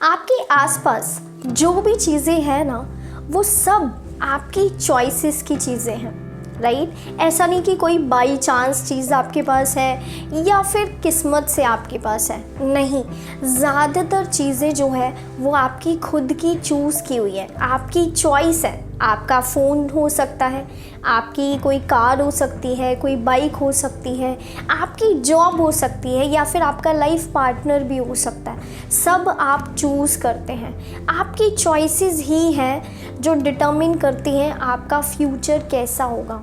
आपके आसपास जो भी चीज़ें हैं ना, वो सब आपकी चॉइसेस की चीज़ें हैं, राइट। ऐसा नहीं कि कोई बाई चांस चीज़ आपके पास है या फिर किस्मत से आपके पास है, नहीं। ज़्यादातर चीज़ें जो है वो आपकी खुद की चूज़ की हुई है, आपकी चॉइस है। आपका फ़ोन हो सकता है, आपकी कोई कार हो सकती है, कोई बाइक हो सकती है, आपकी जॉब हो सकती है, या फिर आपका लाइफ पार्टनर भी हो सकता है। सब आप चूज़ करते हैं। आपकी चॉइसेस ही हैं जो डिटर्मिन करती हैं आपका फ्यूचर कैसा होगा।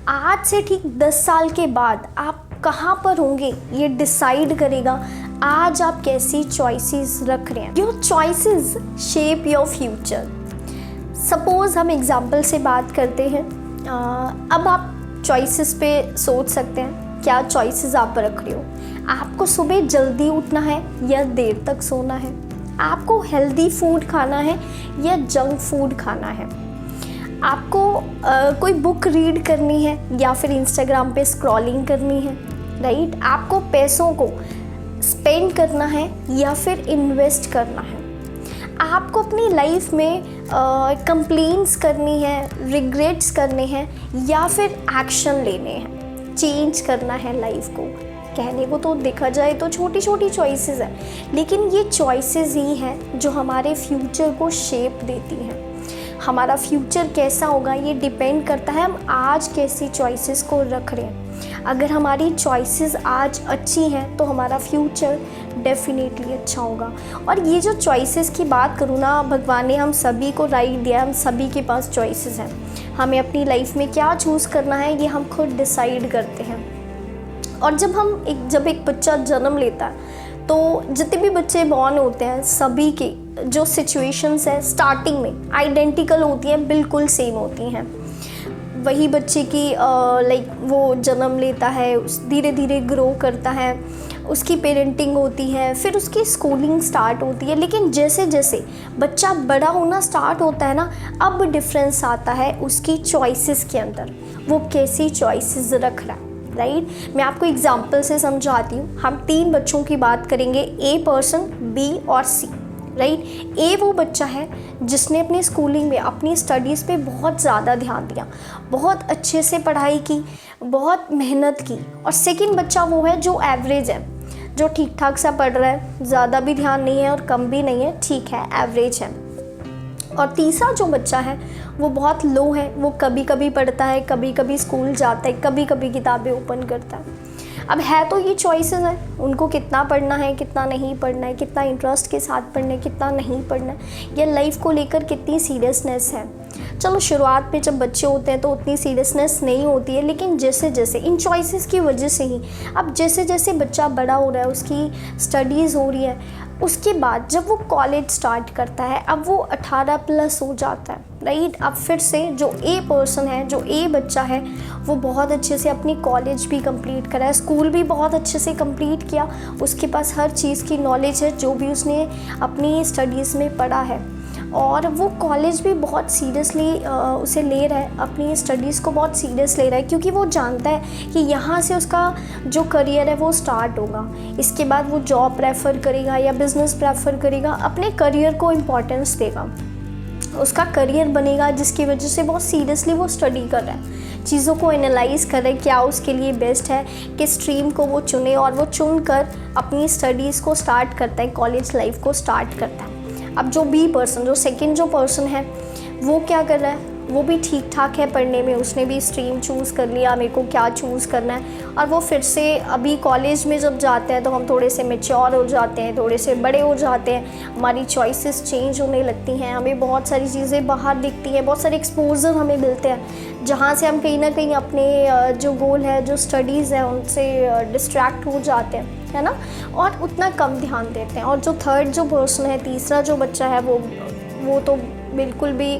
आज से ठीक 10 साल के बाद आप कहाँ पर होंगे ये डिसाइड करेगा आज आप कैसी चॉइसेस रख रहे हैं। Your choices shape your future. Suppose हम एग्ज़ाम्पल से बात करते हैं। अब आप चॉइसेस पे सोच सकते हैं, क्या चॉइसेस आप रख रहे हो। आपको सुबह जल्दी उठना है या देर तक सोना है। आपको हेल्दी फूड खाना है या जंक फूड खाना है। आपको कोई बुक रीड करनी है या फिर इंस्टाग्राम पे स्क्रॉलिंग करनी है, राइट। आपको पैसों को स्पेंड करना है या फिर इन्वेस्ट करना है। आपको अपनी लाइफ में कंप्लेंट्स करनी है, रिग्रेट्स करने हैं या फिर एक्शन लेने हैं, चेंज करना है लाइफ को। कहने को तो देखा जाए तो छोटी छोटी चॉइसेस हैं, लेकिन ये चॉइसेस ही हैं जो हमारे फ्यूचर को शेप देती हैं। हमारा फ्यूचर कैसा होगा ये डिपेंड करता है हम आज कैसी चॉइसेस को रख रहे हैं। अगर हमारी चॉइसेस आज अच्छी हैं तो हमारा फ्यूचर डेफिनेटली अच्छा होगा। और ये जो चॉइसेस की बात करूँ ना, भगवान ने हम सभी को राइट दिया, हम सभी के पास चॉइसेस हैं। हमें अपनी लाइफ में क्या चूज़ करना है ये हम खुद डिसाइड करते हैं। और जब एक बच्चा जन्म लेता है तो जितने भी बच्चे बॉर्न होते हैं सभी के जो सिचुएशंस है स्टार्टिंग में आइडेंटिकल होती हैं, बिल्कुल सेम होती हैं। वही बच्चे की वो जन्म लेता है, धीरे धीरे ग्रो करता है, उसकी पेरेंटिंग होती है, फिर उसकी स्कूलिंग स्टार्ट होती है। लेकिन जैसे जैसे बच्चा बड़ा होना स्टार्ट होता है ना, अब डिफरेंस आता है उसकी चॉइसेस के अंदर, वो कैसी चॉइसेस रख रहा है, राइट। मैं आपको एग्जांपल से समझाती हूँ। हम 3 बच्चों की बात करेंगे, ए पर्सन, बी और सी, राइट। ए वो बच्चा है जिसने अपनी स्कूलिंग में अपनी स्टडीज़ पे बहुत ज़्यादा ध्यान दिया, बहुत अच्छे से पढ़ाई की, बहुत मेहनत की। और सेकंड बच्चा वो है जो एवरेज है, जो ठीक ठाक सा पढ़ रहा है, ज़्यादा भी ध्यान नहीं है और कम भी नहीं है, ठीक है, एवरेज है। और तीसरा जो बच्चा है वो बहुत लो है, वो कभी कभी पढ़ता है, कभी कभी स्कूल जाता है, कभी कभी किताबें ओपन करता है। अब है तो ये चॉइसेस है, उनको कितना पढ़ना है, कितना नहीं पढ़ना है, कितना इंटरेस्ट के साथ पढ़ना है, कितना नहीं पढ़ना है, या लाइफ को लेकर कितनी सीरियसनेस है। चलो शुरुआत में जब बच्चे होते हैं तो उतनी सीरियसनेस नहीं होती है, लेकिन जैसे जैसे इन चॉइसेस की वजह से ही अब जैसे जैसे बच्चा बड़ा हो रहा है, उसकी स्टडीज़ हो रही है, उसके बाद जब वो कॉलेज स्टार्ट करता है, अब वो 18+ हो जाता है, राइट। अब फिर से जो ए पर्सन है, जो ए बच्चा है, वो बहुत अच्छे से अपनी कॉलेज भी कंप्लीट करा है, स्कूल भी बहुत अच्छे से कंप्लीट किया, उसके पास हर चीज़ की नॉलेज है जो भी उसने अपनी स्टडीज़ में पढ़ा है। और वो कॉलेज भी बहुत सीरियसली उसे ले रहा है, अपनी स्टडीज़ को बहुत सीरियस ले रहा है, क्योंकि वो जानता है कि यहाँ से उसका जो करियर है वो स्टार्ट होगा। इसके बाद वो जॉब प्रेफर करेगा या बिज़नेस प्रेफर करेगा, अपने करियर को इम्पोर्टेंस देगा, उसका करियर बनेगा, जिसकी वजह से बहुत सीरियसली वो स्टडी कर रहा है, चीज़ों को एनालाइज कर रहा है क्या उसके लिए बेस्ट है, किस स्ट्रीम को वो चुने, और वो चुनकर अपनी स्टडीज़ को स्टार्ट करता है, कॉलेज लाइफ को स्टार्ट करता है। अब जो बी पर्सन, जो सेकंड जो पर्सन है, वो क्या कर रहा है, वो भी ठीक ठाक है पढ़ने में, उसने भी स्ट्रीम चूज़ कर लिया, मेरे को क्या चूज़ करना है। और वो फिर से अभी कॉलेज में जब जाते हैं तो हम थोड़े से मैच्योर हो जाते हैं, थोड़े से बड़े हो जाते हैं, हमारी चॉइसेस चेंज होने लगती हैं, हमें बहुत सारी चीज़ें बाहर दिखती हैं, बहुत सारे एक्सपोजर हमें मिलते हैं, जहाँ से हम कहीं ना कहीं अपने जो गोल है, जो स्टडीज़ है, उनसे डिस्ट्रैक्ट हो जाते हैं, है ना, और उतना कम ध्यान देते हैं। और जो थर्ड जो पर्सन है, तीसरा जो बच्चा है, वो तो बिल्कुल भी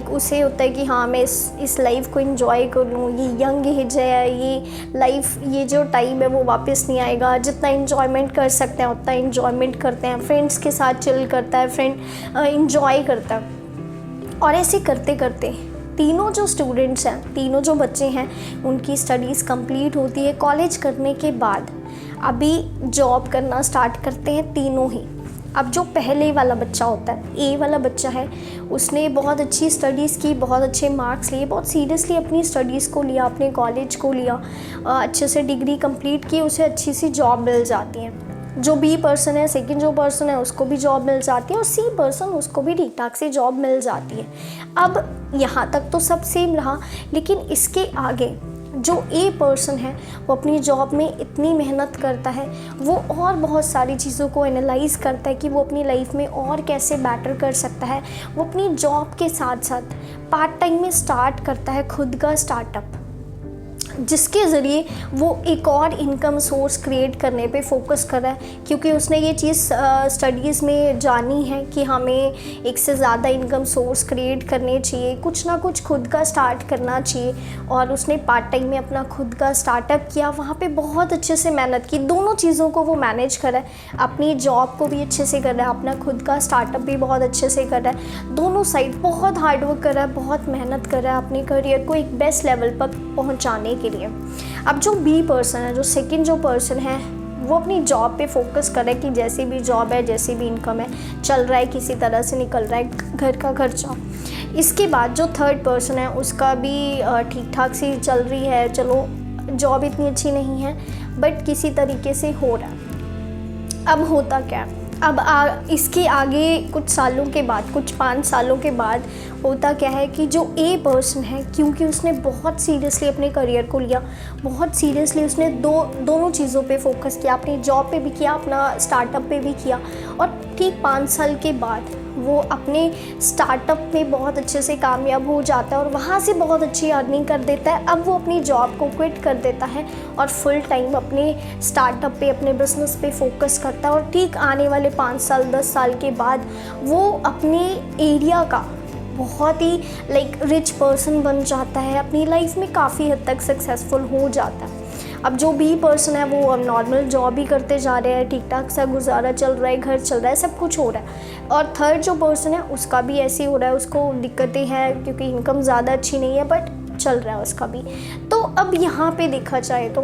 उसे होता है कि हाँ मैं इस लाइफ को एंजॉय कर लूँ, ये यंग एज है, ये लाइफ, ये जो टाइम है वो वापस नहीं आएगा, जितना एंजॉयमेंट कर सकते हैं उतना एंजॉयमेंट करते हैं, फ्रेंड्स के साथ चिल करता है, फ्रेंड एंजॉय करता है। और ऐसे करते करते तीनों जो स्टूडेंट्स हैं, तीनों जो बच्चे हैं, उनकी स्टडीज़ कंप्लीट होती है। कॉलेज करने के बाद अभी जॉब करना स्टार्ट करते हैं तीनों ही, अब जो पहले वाला बच्चा होता है, ए वाला बच्चा है, उसने बहुत अच्छी स्टडीज़ की, बहुत अच्छे मार्क्स लिए, बहुत सीरियसली अपनी स्टडीज़ को लिया, अपने कॉलेज को लिया, अच्छे से डिग्री कंप्लीट की, उसे अच्छी सी जॉब मिल जाती है। जो बी पर्सन है, सेकंड जो पर्सन है, उसको भी जॉब मिल जाती है और सी पर्सन, उसको भी ठीक ठाक से जॉब मिल जाती है। अब यहाँ तक तो सब सेम रहा, लेकिन इसके आगे जो ए पर्सन है वो अपनी जॉब में इतनी मेहनत करता है, वो और बहुत सारी चीज़ों को एनालाइज़ करता है कि वो अपनी लाइफ में और कैसे बेटर कर सकता है। वो अपनी जॉब के साथ साथ पार्ट टाइम में स्टार्ट करता है खुद का स्टार्टअप, जिसके ज़रिए वो एक और इनकम सोर्स क्रिएट करने पे फोकस कर रहा है, क्योंकि उसने ये चीज़ स्टडीज़ में जानी है कि हमें एक से ज़्यादा इनकम सोर्स क्रिएट करने चाहिए, कुछ ना कुछ खुद का स्टार्ट करना चाहिए। और उसने पार्ट टाइम में अपना खुद का स्टार्टअप किया, वहाँ पे बहुत अच्छे से मेहनत की, दोनों चीज़ों को वो मैनेज कर रहा है, अपनी जॉब को भी अच्छे से कर रहा है, अपना खुद का स्टार्टअप भी बहुत अच्छे से कर रहा है, दोनों साइड बहुत हार्डवर्क कर रहा है, बहुत मेहनत कर रहा है अपने करियर को एक बेस्ट लेवल पर पहुँचाने के लिए। अब जो बी पर्सन है, जो सेकंड जो पर्सन है, वो अपनी जॉब पे फोकस कर रहा है कि जैसी भी जॉब है, जैसी भी इनकम है, चल रहा है, किसी तरह से निकल रहा है घर का खर्चा। इसके बाद जो थर्ड पर्सन है, उसका भी ठीक ठाक सी चल रही है, चलो जॉब इतनी अच्छी नहीं है बट किसी तरीके से हो रहा है। अब होता क्या है, अब इसके आगे कुछ सालों के बाद, कुछ 5 सालों के बाद होता क्या है कि जो ए पर्सन है, क्योंकि उसने बहुत सीरियसली अपने करियर को लिया, बहुत सीरियसली उसने दोनों चीज़ों पे फोकस किया, अपनी जॉब पे भी किया, अपना स्टार्टअप पे भी किया, और ठीक 5 साल के बाद वो अपने स्टार्टअप में बहुत अच्छे से कामयाब हो जाता है और वहाँ से बहुत अच्छी अर्निंग कर देता है। अब वो अपनी जॉब को क्विट कर देता है और फुल टाइम अपने स्टार्टअप पे, अपने बिजनेस पे फोकस करता है, और ठीक आने वाले 5 साल 10 साल के बाद वो अपने एरिया का बहुत ही रिच पर्सन बन जाता है, अपनी लाइफ में काफ़ी हद तक सक्सेसफुल हो जाता है। अब जो बी पर्सन है वो अब नॉर्मल जॉब ही करते जा रहे हैं, ठीक ठाक सा गुजारा चल रहा है, घर चल रहा है, सब कुछ हो रहा है। और थर्ड जो पर्सन है उसका भी ऐसे ही हो रहा है, उसको दिक्कतें हैं क्योंकि इनकम ज़्यादा अच्छी नहीं है बट चल रहा है उसका भी। तो अब यहाँ पे देखा जाए तो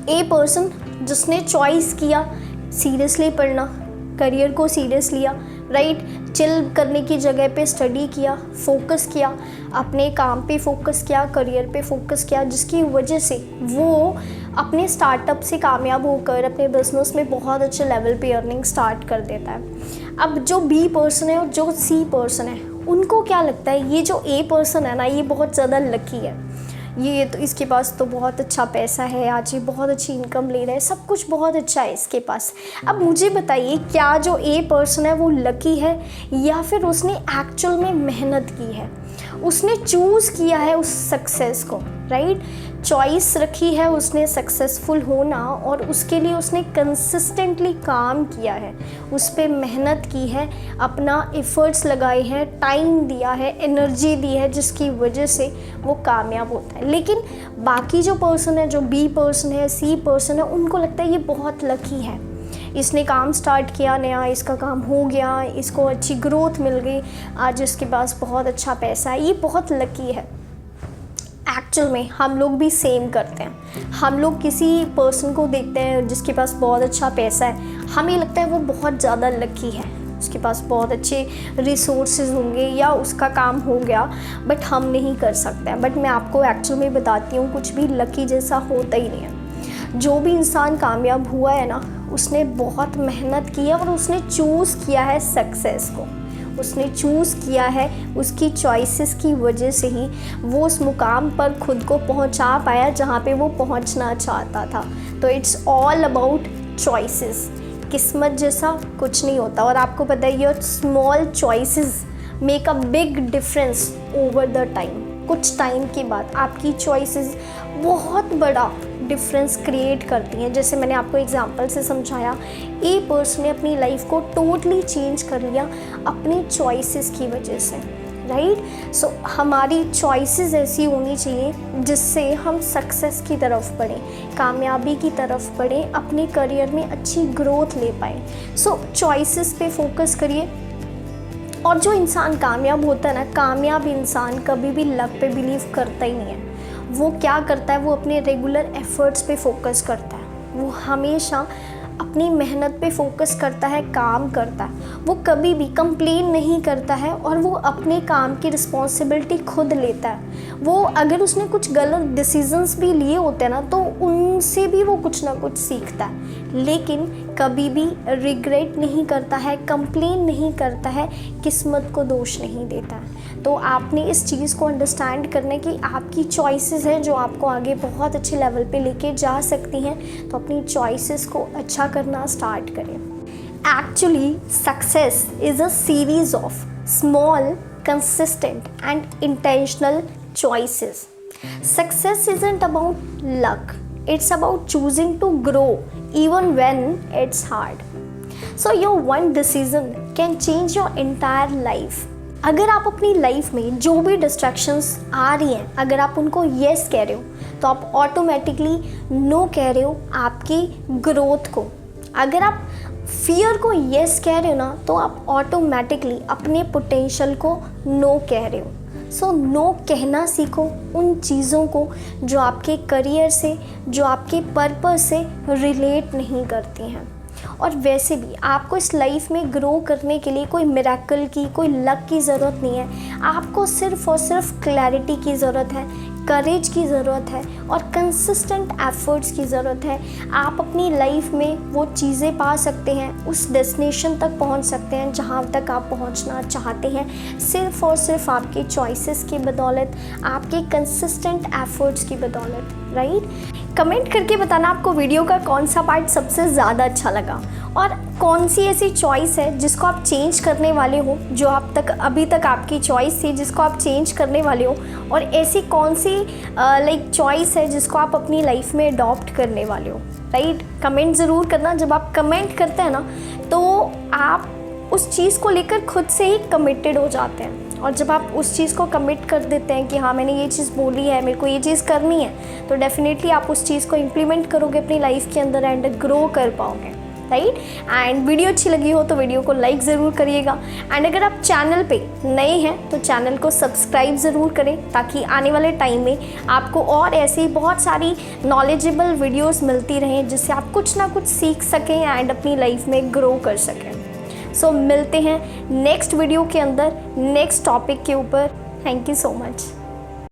ए पर्सन जिसने चॉइस किया सीरियसली पढ़ना, करियर को सीरियस लिया, राइट, चिल करने की जगह पे स्टडी किया, फोकस किया, अपने काम पे फोकस किया, करियर पे फोकस किया, जिसकी वजह से वो अपने स्टार्टअप से कामयाब होकर अपने बिजनेस में बहुत अच्छे लेवल पे अर्निंग स्टार्ट कर देता है। अब जो बी पर्सन है और जो सी पर्सन है, उनको क्या लगता है, ये जो ए पर्सन है ना, ये बहुत ज़्यादा लकी है, ये तो इसके पास तो बहुत अच्छा पैसा है, आज ये बहुत अच्छी इनकम ले रहा है, सब कुछ बहुत अच्छा है इसके पास। अब मुझे बताइए, क्या जो ए पर्सन है वो लकी है या फिर उसने एक्चुअल में मेहनत की है, उसने चूज़ किया है उस सक्सेस को, राइट, चॉइस रखी है उसने सक्सेसफुल होना और उसके लिए उसने कंसिस्टेंटली काम किया है, उस पर मेहनत की है, अपना एफर्ट्स लगाए हैं, टाइम दिया है, एनर्जी दी है, जिसकी वजह से वो कामयाब होता है। लेकिन बाकी जो पर्सन है, जो बी पर्सन है, सी पर्सन है, उनको लगता है ये बहुत लकी है, इसने काम स्टार्ट किया नया, इसका काम हो गया, इसको अच्छी ग्रोथ मिल गई, आज इसके पास बहुत अच्छा पैसा है, ये बहुत लकी है। एक्चुअल में हम लोग भी सेम करते हैं, हम लोग किसी पर्सन को देखते हैं जिसके पास बहुत अच्छा पैसा है, हमें लगता है वो बहुत ज़्यादा लकी है, उसके पास बहुत अच्छे रिसोर्सेज होंगे या उसका काम हो गया, बट हम नहीं कर सकते हैं। बट मैं आपको एक्चुअल में बताती हूँ, कुछ भी लकी जैसा होता ही नहीं है। जो भी इंसान कामयाब हुआ है ना, उसने बहुत मेहनत की है और उसने चूज़ किया है सक्सेस को, उसने चूज़ किया है, उसकी चॉइसेस की वजह से ही वो उस मुकाम पर खुद को पहुंचा पाया जहां पे वो पहुंचना चाहता था। तो इट्स ऑल अबाउट चॉइसेस, किस्मत जैसा कुछ नहीं होता। और आपको पता है, your small choices make a big difference over the time. कुछ टाइम के बाद आपकी चॉइसेस बहुत बड़ा डिफरेंस क्रिएट करती हैं। जैसे मैंने आपको एग्जांपल से समझाया, ए पर्सन ने अपनी लाइफ को टोटली चेंज कर लिया अपनी चॉइसेस की वजह से, राइट। सो हमारी चॉइसेस ऐसी होनी चाहिए जिससे हम सक्सेस की तरफ बढ़ें, कामयाबी की तरफ बढ़ें, अपने करियर में अच्छी ग्रोथ ले पाएँ। सो चॉइसेस पे फोकस करिए। और जो इंसान कामयाब होता है ना, कामयाब इंसान कभी भी लक पे बिलीव करता ही नहीं है। वो क्या करता है, वो अपने रेगुलर एफर्ट्स पे फोकस करता है, वो हमेशा अपनी मेहनत पे फोकस करता है, काम करता है, वो कभी भी कंप्लेन नहीं करता है और वो अपने काम की रिस्पॉन्सिबिलिटी खुद लेता है। वो अगर उसने कुछ गलत डिसीजंस भी लिए होते हैं ना, तो उनसे भी वो कुछ ना कुछ सीखता है, लेकिन कभी भी रिग्रेट नहीं करता है, कंप्लेन नहीं करता है, किस्मत को दोष नहीं देता है। तो आपने इस चीज़ को अंडरस्टैंड करने की आपकी चॉइसेस हैं जो आपको आगे बहुत अच्छे लेवल पे लेके जा सकती हैं, तो अपनी चॉइसेस को अच्छा करना स्टार्ट करें। Actually success is a series of small, consistent and intentional choices. Success isn't about luck, it's about choosing to grow even when it's hard. So your one decision can change your entire life. अगर आप अपनी life में जो भी distractions आ रही हैं, अगर आप उनको येस कह रहे हो, तो आप ऑटोमेटिकली नो कह रहे हो आपकी ग्रोथ को। अगर आप फियर को येस कह रहे हो ना, तो आप ऑटोमेटिकली अपने पोटेंशियल को नो कह रहे हो। सो नो कहना सीखो उन चीज़ों को जो आपके करियर से, जो आपके पर्पस से रिलेट नहीं करती हैं। और वैसे भी आपको इस लाइफ में ग्रो करने के लिए कोई मिरेकल की, कोई लक की ज़रूरत नहीं है। आपको सिर्फ और सिर्फ क्लैरिटी की ज़रूरत है, करेज की ज़रूरत है और कंसिस्टेंट एफर्ट्स की ज़रूरत है। आप अपनी लाइफ में वो चीज़ें पा सकते हैं, उस डेस्टिनेशन तक पहुंच सकते हैं जहां तक आप पहुंचना चाहते हैं, सिर्फ और सिर्फ आपके चॉइसेस की बदौलत, आपके कंसिस्टेंट एफर्ट्स की बदौलत, राइट? कमेंट करके बताना आपको वीडियो का कौन सा पार्ट सबसे ज़्यादा अच्छा लगा और कौन सी ऐसी चॉइस है जिसको आप चेंज करने वाले हो, जो अभी तक आपकी चॉइस थी जिसको आप चेंज करने वाले हो, और ऐसी कौन सी चॉइस है जिसको आप अपनी लाइफ में अडॉप्ट करने वाले हो, राइट? कमेंट ज़रूर करना। जब आप कमेंट करते हैं ना, तो आप उस चीज़ को लेकर खुद से ही कमिटेड हो जाते हैं, और जब आप उस चीज़ को कमिट कर देते हैं कि हाँ मैंने ये चीज़ बोली है, मेरे को ये चीज़ करनी है, तो डेफिनेटली आप उस चीज़ को इम्प्लीमेंट करोगे अपनी लाइफ के अंदर एंड ग्रो कर पाओगे, राइट? एंड वीडियो अच्छी लगी हो तो वीडियो को लाइक ज़रूर करिएगा, एंड अगर आप चैनल पे नए हैं तो चैनल को सब्सक्राइब ज़रूर करें, ताकि आने वाले टाइम में आपको और ऐसी बहुत सारी नॉलेजेबल वीडियोस मिलती रहें जिससे आप कुछ ना कुछ सीख सकें एंड अपनी लाइफ में ग्रो कर सकें। सो मिलते हैं नेक्स्ट वीडियो के अंदर नेक्स्ट टॉपिक के ऊपर। Thank you so much.